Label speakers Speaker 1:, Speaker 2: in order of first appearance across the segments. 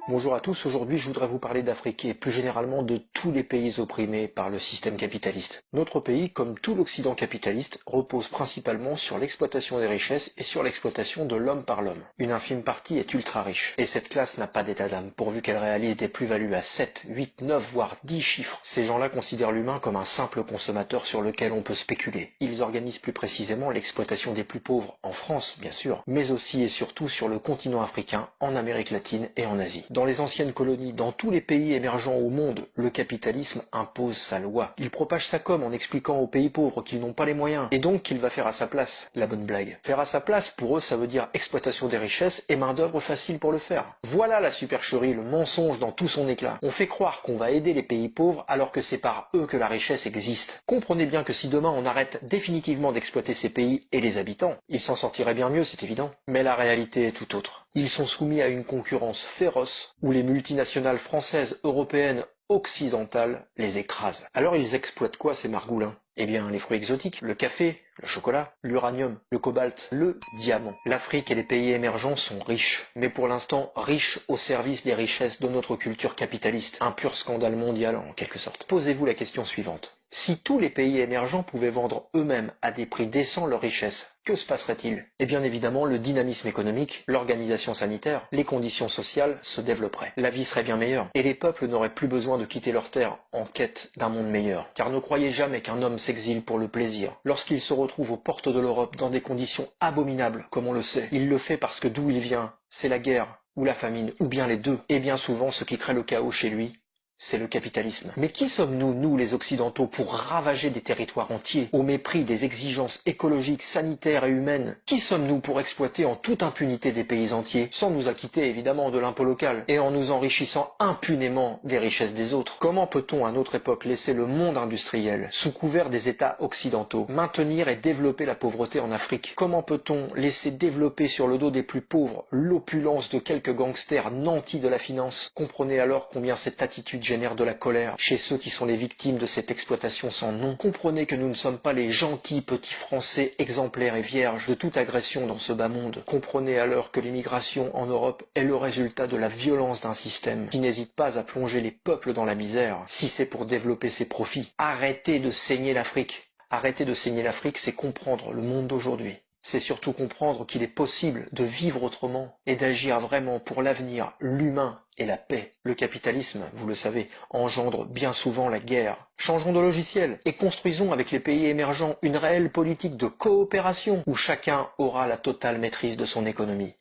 Speaker 1: Bonjour à tous, aujourd'hui je voudrais vous parler d'Afrique et plus généralement de tous les pays opprimés par le système capitaliste. Notre pays, comme tout l'Occident capitaliste, repose principalement sur l'exploitation des richesses et sur l'exploitation de l'homme par l'homme. Une infime partie est ultra riche, et cette classe n'a pas d'état d'âme, pourvu qu'elle réalise des plus-values à 7, 8, 9, voire 10 chiffres. Ces gens-là considèrent l'humain comme un simple consommateur sur lequel on peut spéculer. Ils organisent plus précisément l'exploitation des plus pauvres, en France bien sûr, mais aussi et surtout sur le continent africain, en Amérique latine et en Asie. Dans les anciennes colonies, dans tous les pays émergents au monde, le capitalisme impose sa loi. Il propage sa com en expliquant aux pays pauvres qu'ils n'ont pas les moyens, et donc qu'il va faire à sa place. La bonne blague. Faire à sa place, pour eux, ça veut dire exploitation des richesses et main-d'œuvre facile pour le faire. Voilà la supercherie, le mensonge dans tout son éclat. On fait croire qu'on va aider les pays pauvres alors que c'est par eux que la richesse existe. Comprenez bien que si demain on arrête définitivement d'exploiter ces pays et les habitants, ils s'en sortiraient bien mieux, c'est évident. Mais la réalité est tout autre. Ils sont soumis à une concurrence féroce où les multinationales françaises, européennes, occidentales les écrasent. Alors ils exploitent quoi ces margoulins? Eh bien les fruits exotiques, le café, le chocolat, l'uranium, le cobalt, le diamant. L'Afrique et les pays émergents sont riches, mais pour l'instant riches au service des richesses de notre culture capitaliste. Un pur scandale mondial en quelque sorte. Posez-vous la question suivante. Si tous les pays émergents pouvaient vendre eux-mêmes à des prix décents leurs richesses, que se passerait-il? Eh bien évidemment, le dynamisme économique, l'organisation sanitaire, les conditions sociales se développeraient. La vie serait bien meilleure, et les peuples n'auraient plus besoin de quitter leur terre en quête d'un monde meilleur. Car ne croyez jamais qu'un homme s'exile pour le plaisir. Lorsqu'il se retrouve aux portes de l'Europe dans des conditions abominables, comme on le sait, il le fait parce que d'où il vient, c'est la guerre, ou la famine, ou bien les deux. Et bien souvent, ce qui crée le chaos chez lui, c'est le capitalisme. Mais qui sommes-nous, nous les Occidentaux, pour ravager des territoires entiers, au mépris des exigences écologiques, sanitaires et humaines? Qui sommes-nous pour exploiter en toute impunité des pays entiers, sans nous acquitter évidemment de l'impôt local, et en nous enrichissant impunément des richesses des autres? Comment peut-on à notre époque laisser le monde industriel, sous couvert des États occidentaux, maintenir et développer la pauvreté en Afrique? Comment peut-on laisser développer sur le dos des plus pauvres l'opulence de quelques gangsters nantis de la finance? Comprenez alors combien cette attitude génère de la colère chez ceux qui sont les victimes de cette exploitation sans nom. Comprenez que nous ne sommes pas les gentils petits Français exemplaires et vierges de toute agression dans ce bas monde. Comprenez alors que l'immigration en Europe est le résultat de la violence d'un système qui n'hésite pas à plonger les peuples dans la misère, si c'est pour développer ses profits. Arrêtez de saigner l'Afrique. Arrêter de saigner l'Afrique, c'est comprendre le monde d'aujourd'hui. C'est surtout comprendre qu'il est possible de vivre autrement et d'agir vraiment pour l'avenir, l'humain et la paix. Le capitalisme, vous le savez, engendre bien souvent la guerre. Changeons de logiciel et construisons avec les pays émergents une réelle politique de coopération où chacun aura la totale maîtrise de son économie.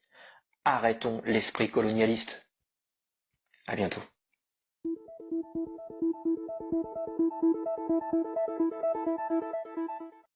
Speaker 1: Arrêtons l'esprit colonialiste. À bientôt.